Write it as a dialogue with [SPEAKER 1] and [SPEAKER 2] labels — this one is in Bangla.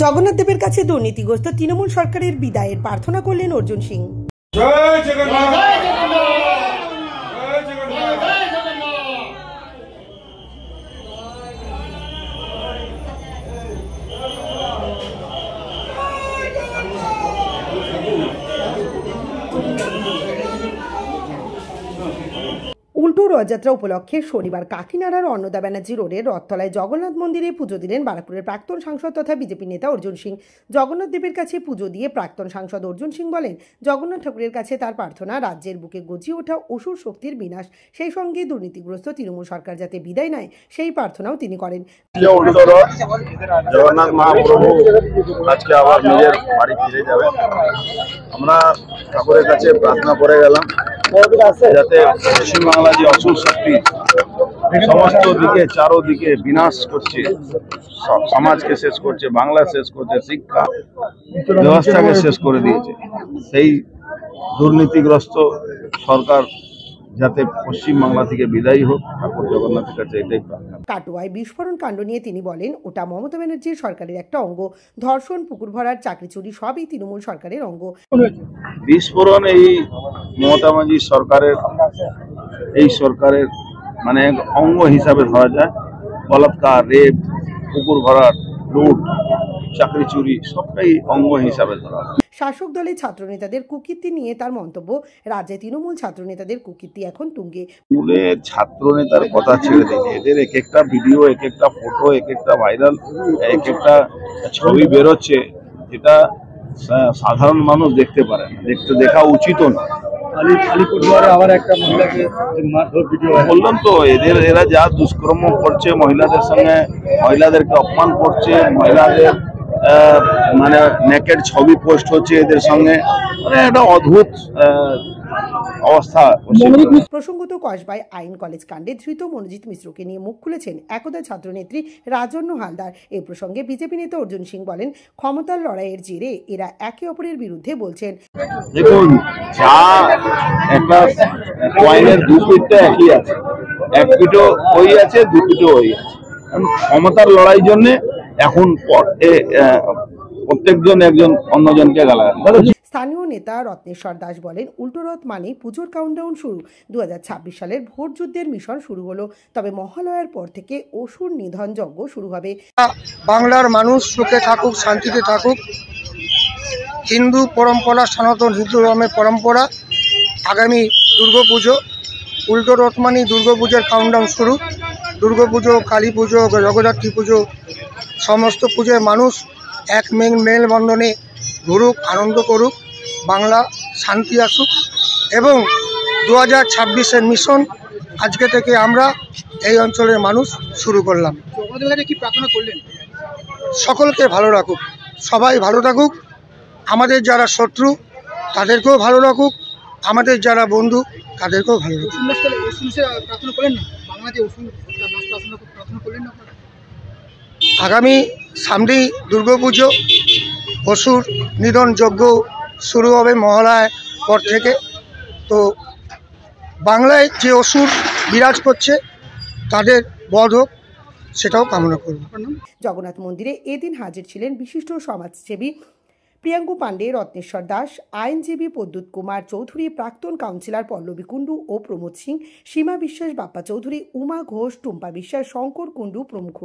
[SPEAKER 1] জগন্নাথ দেবের কাছে দুর্নীতিগ্রস্ত তৃণমূল সরকারের বিদায়ের প্রার্থনা করলেন অর্জুন সিং।
[SPEAKER 2] জয় জগন্নাথ।
[SPEAKER 1] উল্টো রথযাত্রা উপলক্ষে শনিবার কাকিনাড়ার অন্নদা ব্যানার্জি রোডের রথতলায় জগন্নাথ মন্দিরে পুজো দিলেন বারাকপুরের প্রাক্তন সাংসদ তথা বিজেপি নেতা অর্জুন সিং। জগন্নাথ দেবের কাছে পুজো দিয়ে প্রাক্তন সাংসদ অর্জুন সিং বলেন, জগন্নাথ ঠাকুরের কাছে তার প্রার্থনা রাজ্যের বুকে গজিয়ে ওঠা অসুর শক্তির বিনাশ, সেই সঙ্গে দুর্নীতিগ্রস্ত তৃণমূল সরকার যাতে বিদায় নেয় সেই প্রার্থনাও তিনি করেন।
[SPEAKER 3] জগন্নাথ মহাপ্রভু আজকে আবার নিজের বাড়ি ফিরে যাবে। আমরা ঠাকুরের কাছে প্রার্থনা করে গেলাম যাতে পশ্চিমবাংলা যে অসুর শক্তি সমস্ত দিকে চারোদিকে বিনাশ করছে, সমাজকে শেষ করছে, বাংলা শেষ করছে, শিক্ষা ব্যবস্থাকে শেষ করে দিয়েছে, সেই দুর্নীতিগ্রস্ত সরকার যাতে পশ্চিমবাংলা থেকে বিদায়ী হোক, ঠাকুর জগন্নাথের কাছে এটাই প্রার্থনা।
[SPEAKER 1] কাটোয়ায় বিস্ফোরণ কাণ্ড নিয়ে তিনি বলেন, ওটা মমতা ব্যানার্জির সরকারের একটা অঙ্গ। ধর্ষণ, পুকুর ভরার, চাকরি চুরি সবই তৃণমূল সরকারের অঙ্গ।
[SPEAKER 3] বিস্ফোরণ এই মমতা ব্যানার্জির সরকারের, এই সরকারের মানে অঙ্গ হিসাবে ধরা যায়। বলাৎকার, রেপ, পুকুর ভরার, লুট, চাকরি চুরি সবটাই অঙ্গ হিসাবে ধরা হয়।
[SPEAKER 1] শাসক দলের ছাত্রনেতাদের কুকীর্তি নিয়ে তার মন্তব্য, রাজ্যে তৃণমূল ছাত্রনেতাদের কুকীর্তি এখন তুঙ্গে।
[SPEAKER 3] স্কুলের ছাত্র নেতার কথা ছেড়ে দিন, এদের এক একটা ভিডিও, এক একটা ফটো, এক একটা ভাইরাল, এক একটা ছবি বেরোচ্ছে, যেটা সাধারণ মানুষ দেখতে পারে না, দেখা উচিতও না। বললাম তো, এরা যা দুষ্কর্ম করছে, মহিলাদের সঙ্গে মহিলাদেরকে অপমান করছে, মহিলাদের মানে নেকেড ছবি পোস্ট হচ্ছে এদের সঙ্গে, মানে একটা অদ্ভুত অবস্থা।
[SPEAKER 1] প্রসঙ্গত কসবায় আইন কলেজ কাণ্ডে ধৃত মনোজিৎ মিশ্রকে নিয়ে মুখ খুলেছেন একদা ছাত্রনেত্রী রাজন্য হালদার। এ প্রসঙ্গে বিজেপি নেতা অর্জুন সিং বলেন, ক্ষমতার লড়াইয়ের জেরে এরা একে অপরের বিরুদ্ধে বলছেন।
[SPEAKER 3] দেখুন, যা একটা কয়েনের দু পিঠটা একই আছে, এক পিঠও ওই আছে, দু পিঠও ওই আছে। ক্ষমতার লড়াইয়ের জন্য এখন প্রত্যেকজন একজন অন্যজনকে গালাগালি।
[SPEAKER 1] স্থানীয় নেতা রত্নেশ্বর দাস বলেন, উল্টো রথ মানে পুজোর কাউন্টডাউন শুরু। 2026 সালের ভোট যুদ্ধের মিশন শুরু হলো, তবে মহালয়ার পর থেকে অসুর নিধন যজ্ঞ শুরু হবে।
[SPEAKER 4] বাংলার মানুষ সুখে থাকুক, শান্তিতে থাকুক। হিন্দু পরম্পরা, সনাতন হিন্দু ধর্মের পরম্পরা। আগামী দুর্গাপুজো, উল্টো রথ মানে দুর্গাপুজোর কাউন্টডাউন শুরু। দুর্গাপুজো, কালী পুজো, জগদ্ধাত্রী পুজো, সমস্ত পুজোয় মানুষ এক মেলবন্ধনে ঘুরুক, আনন্দ করুক, বাংলা শান্তি আসুক। এবং 2026-এর মিশন আজকে থেকে আমরা এই অঞ্চলের মানুষ শুরু করলাম। কি প্রার্থনা করলেন? সকলকে ভালো রাখুক, সবাই ভালো থাকুক। আমাদের যারা শত্রু তাদেরকেও ভালো রাখুক, আমাদের যারা বন্ধু তাদেরকেও ভালো রাখুক। আগামী সামনেই দুর্গাপুজো, অসুর নিধন যজ্ঞ শুরু হবে মহালয়ার পর থেকে। তো বাংলায় যে অসুর বিরাজ করছে তাদের বধ হোক, সেটাও কামনা করব।
[SPEAKER 1] জগন্নাথ মন্দিরে এদিন হাজির ছিলেন বিশিষ্ট সমাজসেবী প্রিয়াঙ্কু পাণ্ডে, রত্নেশ্বর দাস, আইনজীবী প্রদ্যুৎ কুমার চৌধুরী, প্রাক্তন কাউন্সিলর পল্লবী কুণ্ডু ও প্রমোদ সিং, সীমা বিশ্বাস, বাপ্পা চৌধুরী, উমা ঘোষ, টুম্পা বিশ্বাস, শঙ্কর কুণ্ডু প্রমুখ।